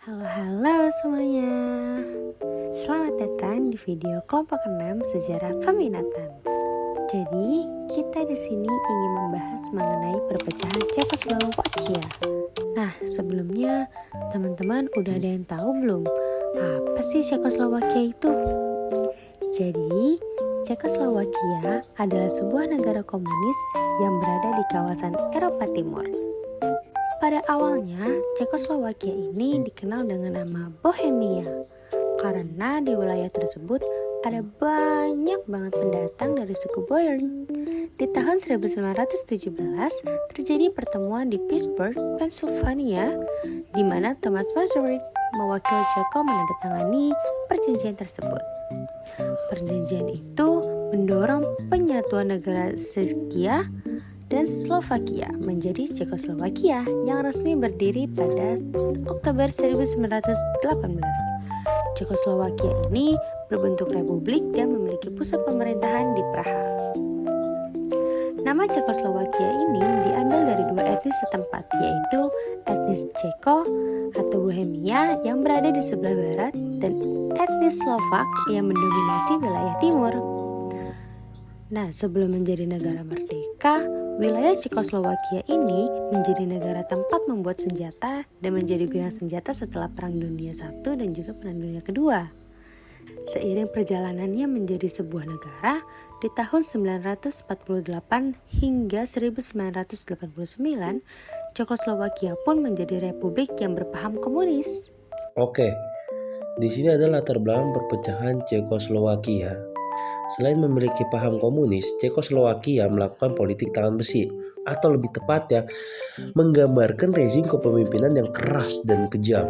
Halo semuanya. Selamat datang di video kelompok 6 sejarah peminatan. Jadi, kita di sini ingin membahas mengenai perpecahan Cekoslowakia. Nah, sebelumnya teman-teman udah ada yang tahu belum? Apa sih Cekoslowakia itu? Jadi, Cekoslowakia adalah sebuah negara komunis yang berada di kawasan Eropa Timur. Pada awalnya, Cekoslowakia ini dikenal dengan nama Bohemia karena di wilayah tersebut ada banyak banget pendatang dari suku Boyern. Di tahun 1917 terjadi pertemuan di Pittsburgh, Pennsylvania, di mana Thomas Masaryk mewakili Ceko menandatangani perjanjian tersebut. Perjanjian itu mendorong penyatuan negara Czechia dan Slovakia menjadi Cekoslowakia yang resmi berdiri pada Oktober 1918. Cekoslowakia ini berbentuk republik dan memiliki pusat pemerintahan di Praha. Nama Cekoslowakia ini diambil dari dua etnis setempat, yaitu etnis Ceko atau Bohemia yang berada di sebelah barat dan etnis Slovak yang mendominasi wilayah timur. Nah, sebelum menjadi negara merdeka, wilayah Cekoslowakia ini menjadi negara tempat membuat senjata dan menjadi gudang senjata setelah Perang Dunia I dan juga Perang Dunia II. Seiring perjalanannya menjadi sebuah negara, di tahun 1948 hingga 1989, Cekoslowakia pun menjadi republik yang berpaham komunis. Oke, di sini adalah latar belakang perpecahan Cekoslowakia. Selain memiliki paham komunis, Cekoslowakia melakukan politik tangan besi, atau lebih tepatnya, menggambarkan rezim kepemimpinan yang keras dan kejam.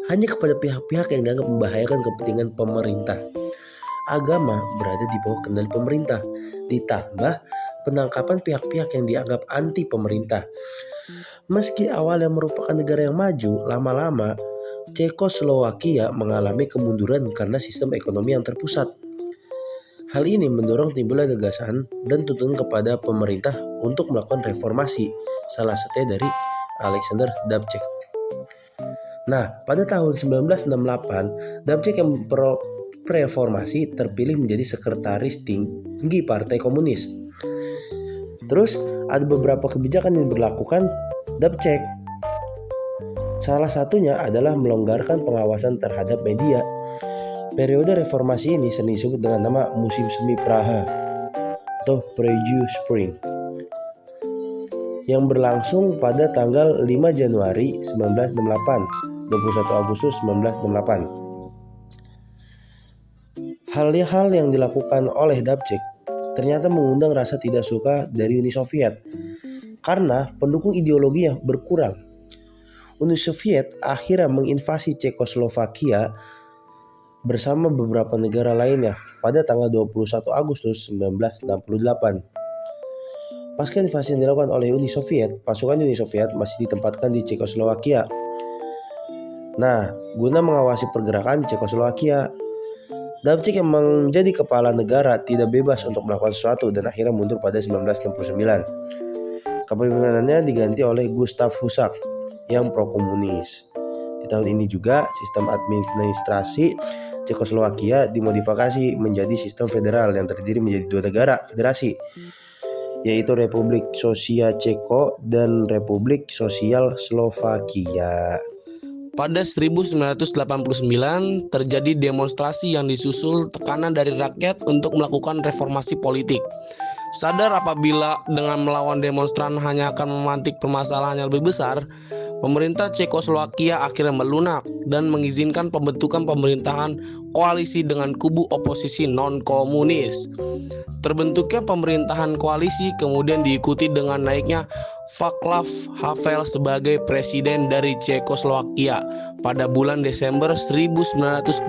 Hanya kepada pihak-pihak yang dianggap membahayakan kepentingan pemerintah. Agama berada di bawah kendali pemerintah, ditambah penangkapan pihak-pihak yang dianggap anti pemerintah. Meski awalnya merupakan negara yang maju, lama-lama Cekoslowakia mengalami kemunduran karena sistem ekonomi yang terpusat. Hal ini mendorong timbulnya gagasan dan tuntutan kepada pemerintah untuk melakukan reformasi, salah satunya dari Alexander Dubček. Nah, pada tahun 1968, Dubček yang reformasi terpilih menjadi sekretaris tinggi Partai Komunis. Terus ada beberapa kebijakan yang diberlakukan Dubček. Salah satunya adalah melonggarkan pengawasan terhadap media. Periode reformasi ini sering disebut dengan nama musim semi Praha atau Prague Spring, yang berlangsung pada tanggal 5 Januari 1968, 21 Agustus 1968. Hal-hal yang dilakukan oleh Dubček ternyata mengundang rasa tidak suka dari Uni Soviet karena pendukung ideologinya berkurang. Uni Soviet akhirnya menginvasi Cekoslowakia bersama beberapa negara lainnya pada tanggal 21 Agustus 1968. Pasca invasi yang dilakukan oleh Uni Soviet, pasukan Uni Soviet masih ditempatkan di Cekoslowakia. Nah, guna mengawasi pergerakan Cekoslowakia, Dubček yang menjadi kepala negara tidak bebas untuk melakukan sesuatu dan akhirnya mundur pada 1969. Kepemimpinannya diganti oleh Gustav Husak yang pro-komunis. Di tahun ini juga sistem administrasi Cekoslowakia dimodifikasi menjadi sistem federal yang terdiri menjadi dua negara federasi, yaitu Republik Sosial Ceko dan Republik Sosial Slovakia. Pada 1989 terjadi demonstrasi yang disusul tekanan dari rakyat untuk melakukan reformasi politik. Sadar apabila dengan melawan demonstran hanya akan memantik permasalahan yang lebih besar, pemerintah Cekoslowakia akhirnya melunak dan mengizinkan pembentukan pemerintahan koalisi dengan kubu oposisi non-komunis. Terbentuknya pemerintahan koalisi kemudian diikuti dengan naiknya Václav Havel sebagai presiden dari Cekoslowakia pada bulan Desember 1989.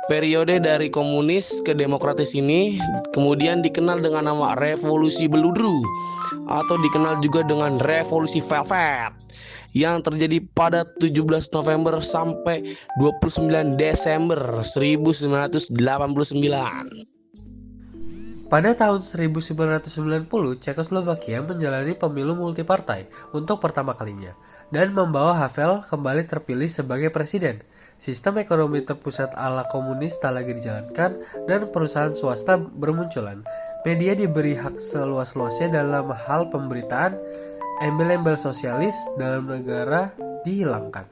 Periode dari komunis ke demokratis ini kemudian dikenal dengan nama Revolusi Beludru atau dikenal juga dengan Revolusi Velvet yang terjadi pada 17 November sampai 29 Desember 1989. Pada tahun 1990, Cekoslovakia menjalani pemilu multipartai untuk pertama kalinya. dan membawa Havel kembali terpilih sebagai presiden. Sistem ekonomi terpusat ala komunis tak lagi dijalankan dan perusahaan swasta bermunculan. Media diberi hak seluas-luasnya dalam hal pemberitaan, embel-embel sosialis dalam negara dihilangkan.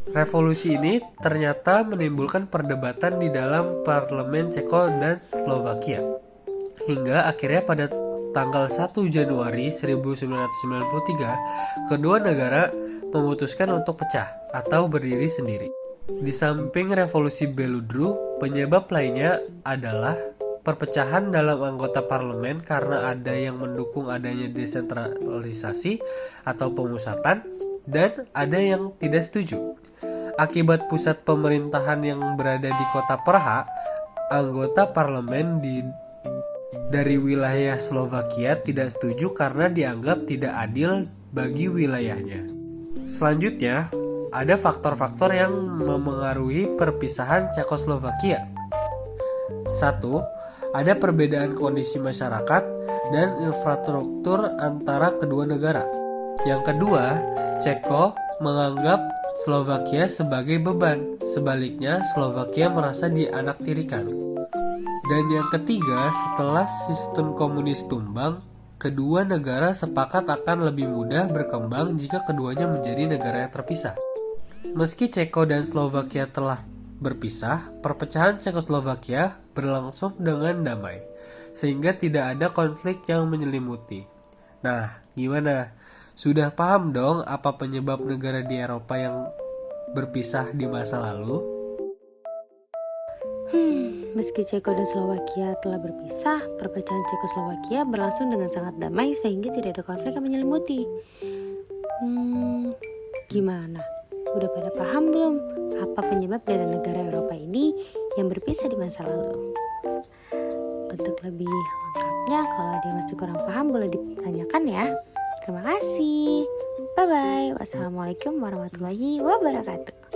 Revolusi ini ternyata menimbulkan perdebatan di dalam parlemen Ceko dan Slovakia. Hingga akhirnya pada tanggal 1 Januari 1993, kedua negara memutuskan untuk pecah atau berdiri sendiri. Di samping revolusi Beludru, penyebab lainnya adalah perpecahan dalam anggota parlemen karena ada yang mendukung adanya desentralisasi atau pemusatan dan ada yang tidak setuju. Akibat pusat pemerintahan yang berada di kota Praha, anggota parlemen dari wilayah Slovakia tidak setuju karena dianggap tidak adil bagi wilayahnya. Selanjutnya, ada faktor-faktor yang memengaruhi perpisahan Cekoslovakia. 1. Ada perbedaan kondisi masyarakat dan infrastruktur antara kedua negara. Yang kedua, Ceko menganggap Slovakia sebagai beban. Sebaliknya, Slovakia merasa dianaktirikan. Dan yang ketiga, setelah sistem komunis tumbang, kedua negara sepakat akan lebih mudah berkembang jika keduanya menjadi negara yang terpisah. Meski Ceko dan Slovakia telah berpisah, perpecahan Cekoslovakia berlangsung dengan damai, sehingga tidak ada konflik yang menyelimuti. Nah, gimana? Sudah paham dong apa penyebab negara di Eropa yang berpisah di masa lalu? Meski Ceko dan Slovakia telah berpisah, perpecahan Cekoslovakia berlangsung dengan sangat damai sehingga tidak ada konflik yang menyelimuti. Gimana? Udah pada paham belum apa penyebab dari negara Eropa ini yang berpisah di masa lalu? Untuk lebih lengkapnya, kalau ada yang masih kurang paham boleh ditanyakan ya. Terima kasih. Bye-bye. Wassalamualaikum warahmatullahi wabarakatuh.